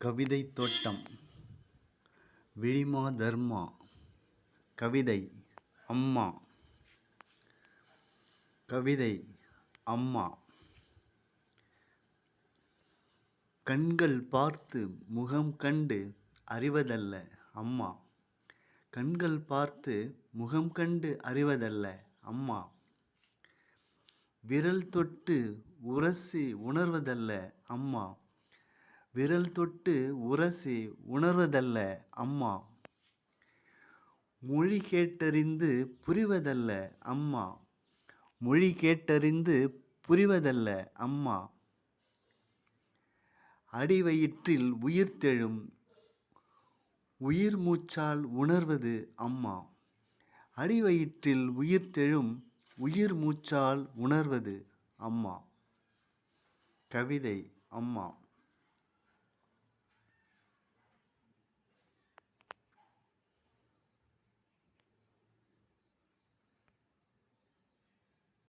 கவிதை தோட்டம் விழிமா தர்மா. கவிதை அம்மா. கவிதை அம்மா. கண்கள் பார்த்து முகம் கண்டு அறிவதல்ல அம்மா. கண்கள் பார்த்து முகம் கண்டு அறிவதல்ல அம்மா. விரல் தொட்டு உரசி உணர்வதல்ல அம்மா. விரல் தொட்டு உரசி உணர்வதல்ல அம்மா. மொழி கேட்டறிந்து புரிவதல்ல அம்மா. மொழி கேட்டறிந்து புரிவதல்ல அம்மா. அடிவயிற்றில் உயிர்த்தெழும் உயிர் மூச்சால் உணர்வது அம்மா. அடிவயிற்றில் உயிர்த்தெழும் உயிர் மூச்சால் உணர்வது அம்மா. கவிதை அம்மா.